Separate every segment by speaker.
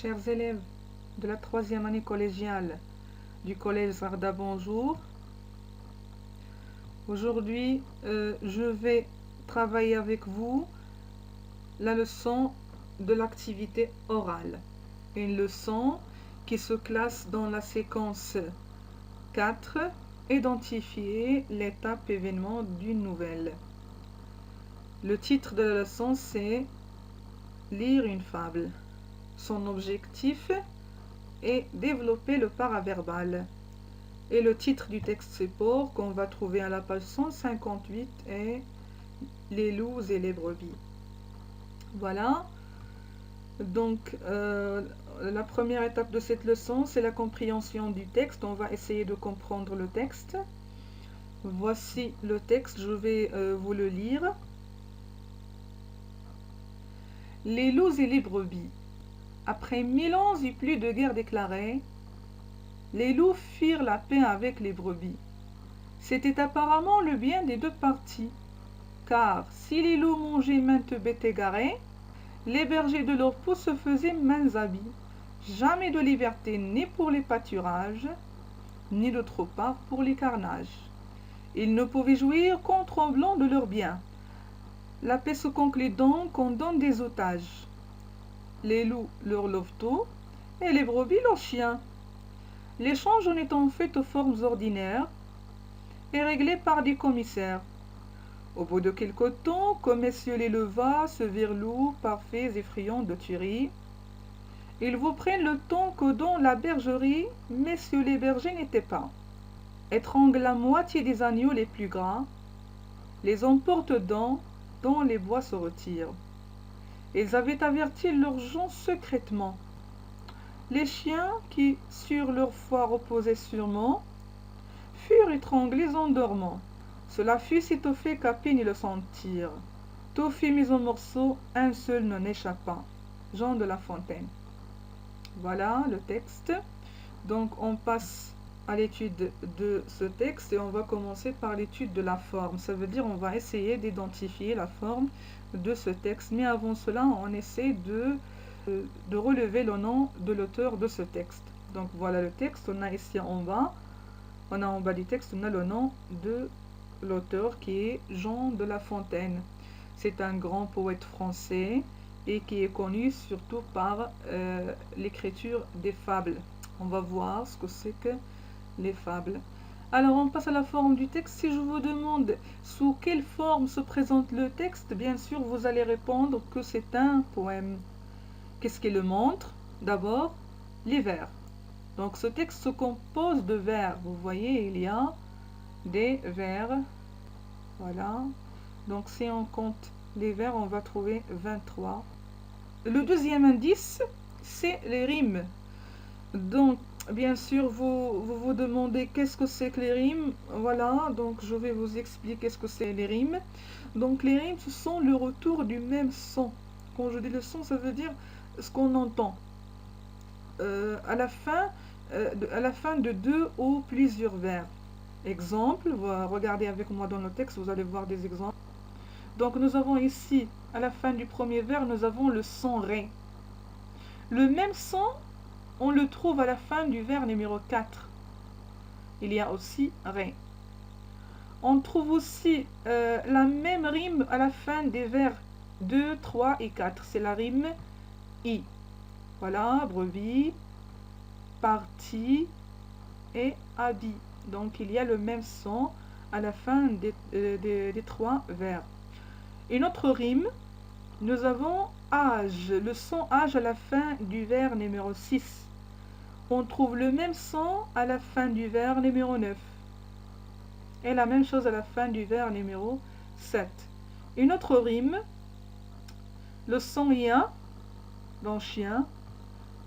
Speaker 1: Chers élèves de la 3e année collégiale du collège Zarda, bonjour. Aujourd'hui, je vais travailler avec vous la leçon de l'activité orale. Une leçon qui se classe dans la séquence 4, identifier l'étape événement d'une nouvelle. Le titre de la leçon, c'est lire une fable. Son objectif est développer le paraverbal. Et le titre du texte support qu'on va trouver à la page 158 est les loups et les brebis. Voilà. Donc, la première étape de cette leçon, c'est la compréhension du texte. On va essayer de comprendre le texte. Voici le texte, je vais vous le lire. Les loups et les brebis. Après 1000 ans et plus de guerre déclarée, les loups firent la paix avec les brebis. C'était apparemment le bien des deux parties, car si les loups mangeaient maintes bêtes égarées, les bergers de leur peau se faisaient maints habits. Jamais de liberté ni pour les pâturages, ni d'autre part pour les carnages. Ils ne pouvaient jouir qu'en tremblant de leurs biens. La paix se conclut donc en donne des otages. Les loups leur louveteaux et les brebis leurs chiens. L'échange en étant fait aux formes ordinaires et réglé par des commissaires. Au bout de quelque temps, comme messieurs les levas se virent loups, parfaits et friands de tuerie, ils vous prennent le temps que dans la bergerie, messieurs les bergers n'étaient pas. Étranglent la moitié des agneaux les plus gras, les emportent dont les bois se retirent. Ils avaient averti leurs gens secrètement. Les chiens, qui sur leur foi reposaient sûrement, furent étranglés en dormant. Cela fut sitôt fait qu'à peine ils le sentirent. Tout fut mis en morceaux, un seul n'en échappa. Jean de La Fontaine. Voilà le texte. Donc on passe à l'étude de ce texte et on va commencer par l'étude de la forme. Ça veut dire on va essayer d'identifier la forme de ce texte. Mais avant cela, on essaie de relever le nom de l'auteur de ce texte. Donc voilà le texte. On a ici en bas. On a en bas du texte, on a le nom de l'auteur qui est Jean de La Fontaine. C'est un grand poète français et qui est connu surtout par l'écriture des fables. On va voir ce que c'est que les fables. Alors on passe à la forme du texte. Si je vous demande sous quelle forme se présente le texte, bien sûr vous allez répondre que c'est un poème. Qu'est-ce qui le montre? D'abord, les vers. Donc ce texte se compose de vers. Vous voyez, il y a des vers. Voilà. Donc si on compte les vers, on va trouver 23. Le deuxième indice, c'est les rimes. Donc, bien sûr, vous demandez qu'est-ce que c'est que les rimes. Voilà, donc je vais vous expliquer ce que c'est les rimes. Donc les rimes, ce sont le retour du même son. Quand je dis le son, ça veut dire ce qu'on entend. À la fin de deux ou plusieurs vers. Exemple, regardez avec moi dans le texte, vous allez voir des exemples. Donc nous avons ici, à la fin du premier vers, nous avons le son ré. Le même son, on le trouve à la fin du vers numéro 4. Il y a aussi ré. On trouve aussi la même rime à la fin des vers 2, 3 et 4. C'est la rime I. Voilà, brebis, partie et habit. Donc il y a le même son à la fin des trois vers. Une autre rime, nous avons âge, le son âge à la fin du vers numéro 6. On trouve le même son à la fin du vers numéro 9. Et la même chose à la fin du vers numéro 7. Une autre rime, le son ya dans chien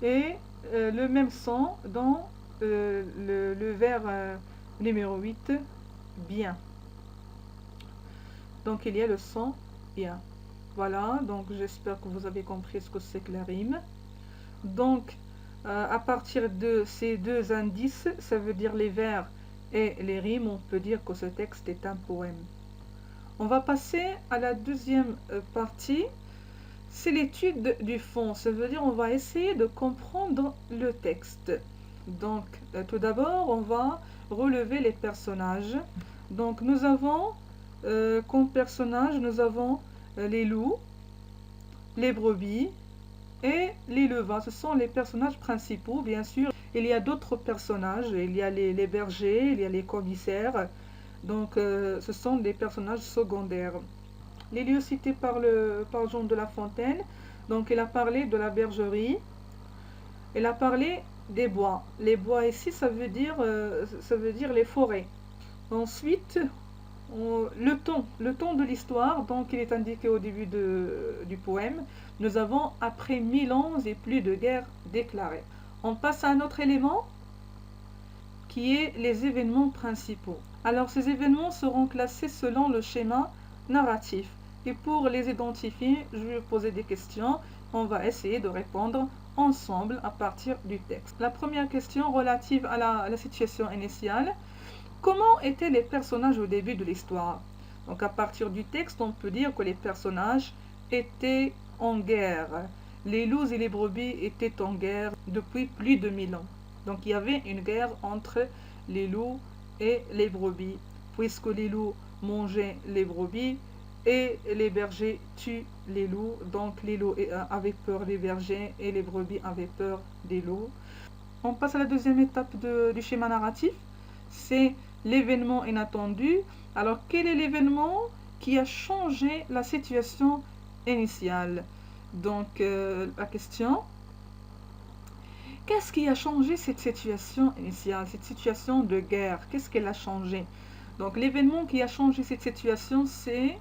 Speaker 1: et le même son dans le vers numéro 8, bien. Donc il y a le son ya. Voilà, donc j'espère que vous avez compris ce que c'est que la rime. Donc à partir de ces deux indices, ça veut dire les vers et les rimes, on peut dire que ce texte est un poème. On va passer à la deuxième partie. c'est l'étude du fond. Ça veut dire on va essayer de comprendre le texte. Donc, tout d'abord, on va relever les personnages. Donc, nous avons comme personnages, nous avons les loups, les brebis et les levins. Ce sont les personnages principaux, bien sûr. Il y a d'autres personnages. Il y a les bergers, il y a les commissaires. Donc, ce sont des personnages secondaires. Les lieux cités par Jean de La Fontaine. Donc, il a parlé de la bergerie. Il a parlé des bois. Les bois ici, ça veut dire les forêts. Ensuite, le ton de l'histoire, donc il est indiqué au début du poème. Nous avons après 1000 ans et plus de guerres déclarées. On passe à un autre élément qui est les événements principaux. Alors ces événements seront classés selon le schéma narratif. Et pour les identifier, je vais poser des questions. On va essayer de répondre ensemble à partir du texte. La première question relative à la situation initiale. Comment étaient les personnages au début de l'histoire? Donc à partir du texte, on peut dire que les personnages étaient en guerre. Les loups et les brebis étaient en guerre depuis plus de 1000 ans. Donc il y avait une guerre entre les loups et les brebis, puisque les loups mangeaient les brebis et les bergers tuent les loups. Donc les loups avaient peur des bergers et les brebis avaient peur des loups. On passe à la deuxième étape du schéma narratif. C'est l'événement inattendu. Alors, quel est l'événement qui a changé la situation initiale? Donc, la question, qu'est-ce qui a changé cette situation initiale, cette situation de guerre? Qu'est-ce qu'elle a changé? Donc, l'événement qui a changé cette situation, c'est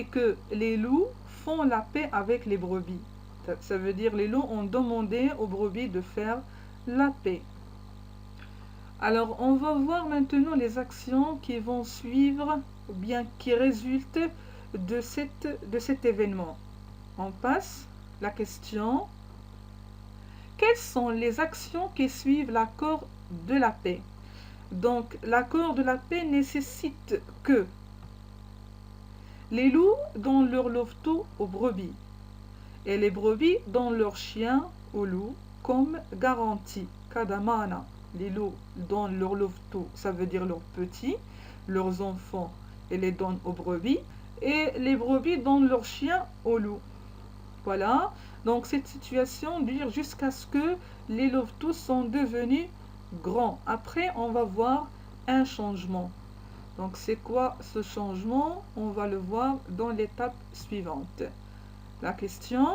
Speaker 1: que les loups font la paix avec les brebis. Ça veut dire les loups ont demandé aux brebis de faire la paix. Alors, on va voir maintenant les actions qui vont suivre ou bien qui résultent de cet événement. On passe la question. Quelles sont les actions qui suivent l'accord de la paix? Donc, l'accord de la paix nécessite que les loups donnent leur louveteau aux brebis et les brebis donnent leurs chiens aux loups comme garantie. Kadamana. Les loups donnent leur louveteau, ça veut dire leurs petits, leurs enfants, et les donnent aux brebis. Et les brebis donnent leurs chiens aux loups. Voilà. Donc cette situation dure jusqu'à ce que les louveteaux sont devenus grands. Après, on va voir un changement. Donc c'est quoi ce changement? On va le voir dans l'étape suivante. La question.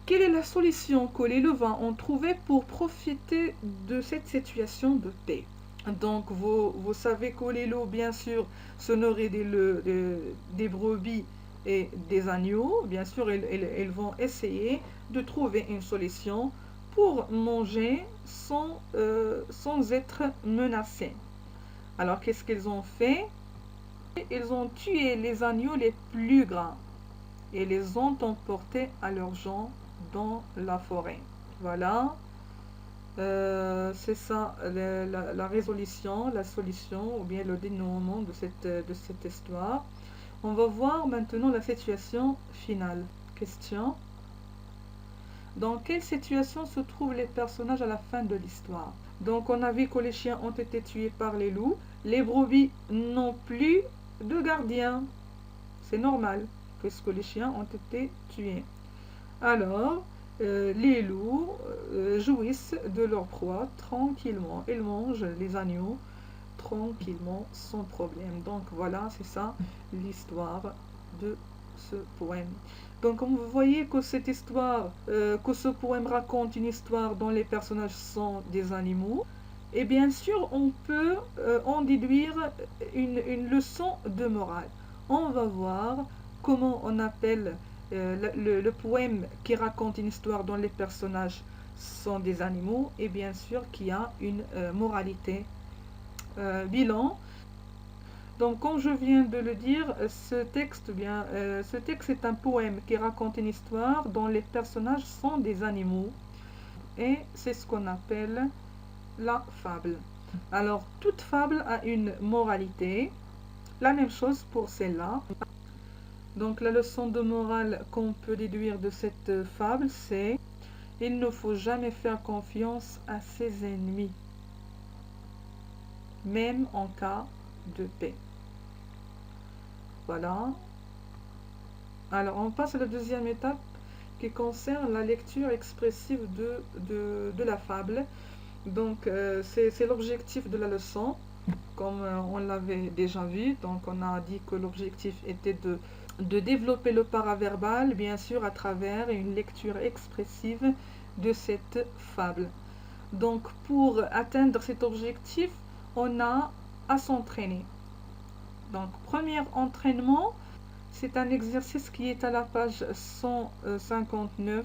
Speaker 1: Quelle est la solution que les levins ont trouvée pour profiter de cette situation de paix? Donc, vous savez que les loups, bien sûr, se nourrissent des brebis et des agneaux. Bien sûr, ils vont essayer de trouver une solution pour manger sans être menacés. Alors, qu'est-ce qu'ils ont fait? Ils ont tué les agneaux les plus grands et les ont emportés à leurs gens dans la forêt. Voilà. C'est ça la résolution, la solution ou bien le dénouement de cette histoire. On va voir maintenant la situation finale. Question. Dans quelle situation se trouvent les personnages à la fin de l'histoire? Donc on a vu que les chiens ont été tués par les loups. Les brebis n'ont plus de gardien. C'est normal, puisque les chiens ont été tués. Alors, les loups jouissent de leur proie tranquillement. Ils mangent les agneaux tranquillement, sans problème. Donc voilà, c'est ça l'histoire de ce poème. Donc comme vous voyez que cette histoire, que ce poème raconte une histoire dont les personnages sont des animaux, et bien sûr on peut en déduire une leçon de morale. On va voir comment on appelle le poème qui raconte une histoire dont les personnages sont des animaux et bien sûr qui a une moralité. Bilan. Donc comme je viens de le dire, ce texte est un poème qui raconte une histoire dont les personnages sont des animaux et c'est ce qu'on appelle la fable. Alors toute fable a une moralité. La même chose pour celle-là. Donc la leçon de morale qu'on peut déduire de cette fable, c'est: il ne faut jamais faire confiance à ses ennemis, même en cas de paix. Voilà. Alors on passe à la deuxième étape qui concerne la lecture expressive de la fable. Donc c'est l'objectif de la leçon, comme on l'avait déjà vu. Donc on a dit que l'objectif était de développer le paraverbal, bien sûr à travers une lecture expressive de cette fable. Donc pour atteindre cet objectif, on a à s'entraîner. Donc premier entraînement, c'est un exercice qui est à la page 159.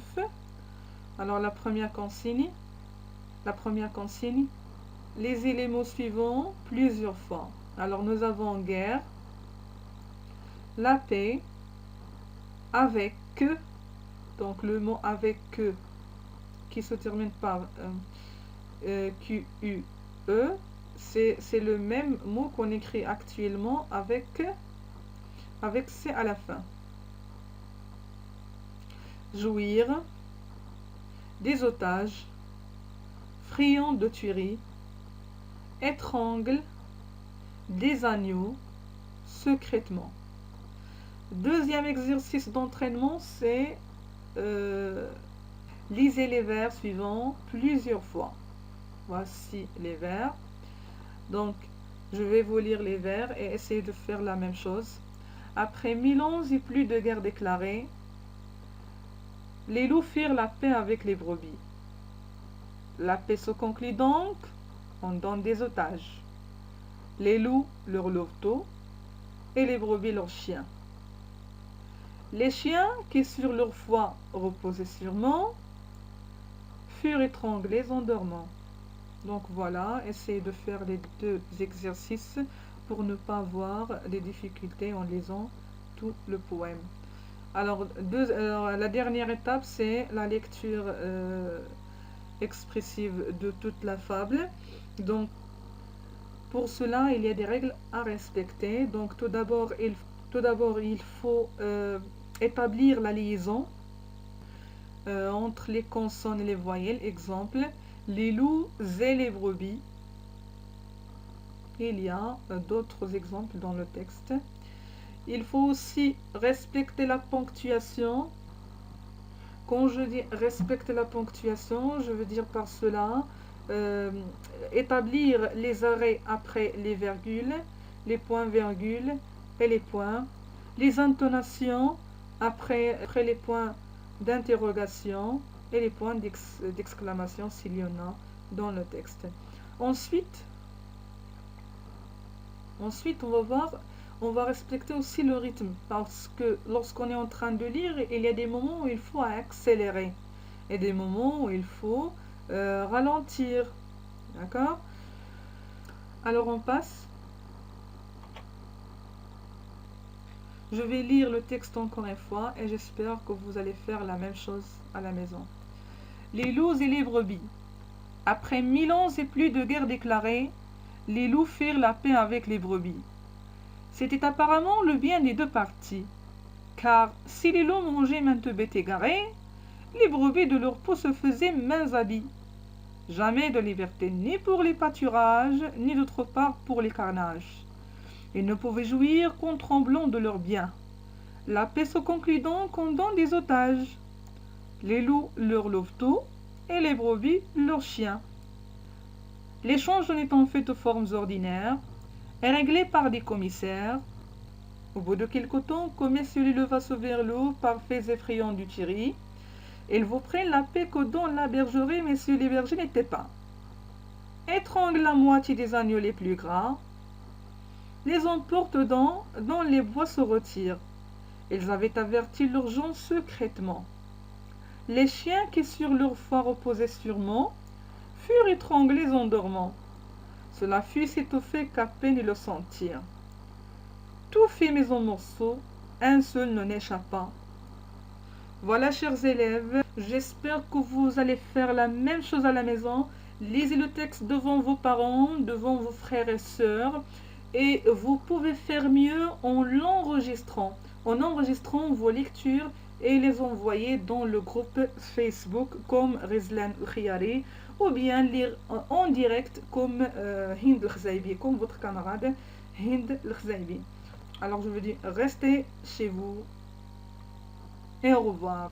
Speaker 1: Alors la première consigne, les éléments suivants plusieurs fois. Alors nous avons guerre, la paix, avec que, donc le mot avec que qui se termine par QUE, c'est le même mot qu'on écrit actuellement avec C à la fin. Jouir, des otages, friand de tuerie, étrangle, des agneaux, secrètement. Deuxième exercice d'entraînement, c'est lisez les vers suivants plusieurs fois. Voici les vers. Donc, je vais vous lire les vers et essayer de faire la même chose. Après 1000 ans et plus de guerre déclarée, les loups firent la paix avec les brebis. La paix se conclut donc, on donne des otages. Les loups leurs louveteaux et les brebis leurs chiens. Les chiens qui sur leur foi reposaient sûrement furent étranglés en dormant. Donc voilà, essayez de faire les deux exercices pour ne pas avoir des difficultés en lisant tout le poème. Alors la dernière étape, c'est la lecture expressive de toute la fable. Donc pour cela, il y a des règles à respecter. Donc tout d'abord, il faut établir la liaison entre les consonnes et les voyelles. Exemple, les loups et les brebis. Il y a d'autres exemples dans le texte. Il faut aussi respecter la ponctuation. Quand je dis respecter la ponctuation, je veux dire par cela établir les arrêts après les virgules, les points-virgules et les points, les intonations après les points d'interrogation et les points d'exclamation s'il y en a dans le texte. Ensuite, on va respecter aussi le rythme, parce que lorsqu'on est en train de lire, il y a des moments où il faut accélérer et des moments où il faut ralentir. D'accord? Alors on passe. Je vais lire le texte encore une fois et j'espère que vous allez faire la même chose à la maison. Les loups et les brebis. Après 1000 ans et plus de guerre déclarée, les loups firent la paix avec les brebis. C'était apparemment le bien des deux parties, car si les loups mangeaient maintes bêtes égarées, les brebis de leur peau se faisaient mains habits. Jamais de liberté ni pour les pâturages, ni d'autre part pour les carnages. Ils ne pouvaient jouir qu'en tremblant de leurs biens. La paix se conclut donc en donnant des otages. Les loups leurs louveteaux et les brebis leurs chiens. L'échange en étant fait aux formes ordinaires est réglé par des commissaires. Au bout de quelque temps, comme messieurs les leva vers l'eau par faits effrayants du Thierry, ils vous prennent la paix que dans la bergerie, messieurs les bergers n'étaient pas. Étrangle la moitié des agneaux les plus gras, les emportent dont les bois se retirent. Ils avaient averti leurs gens secrètement. Les chiens qui sur leur foi reposaient sûrement furent étranglés en dormant. Cela fut s'étouffer qu'à peine ils le sentirent. Tout fit mis en morceaux, un seul n'en échappa. Voilà, chers élèves, j'espère que vous allez faire la même chose à la maison. Lisez le texte devant vos parents, devant vos frères et sœurs, et vous pouvez faire mieux en l'enregistrant. en enregistrant vos lectures et les envoyer dans le groupe Facebook comme Rizlan Khiari ou bien lire en direct comme Hind El comme votre camarade Hind El. Alors je vous dis, restez chez vous et au revoir.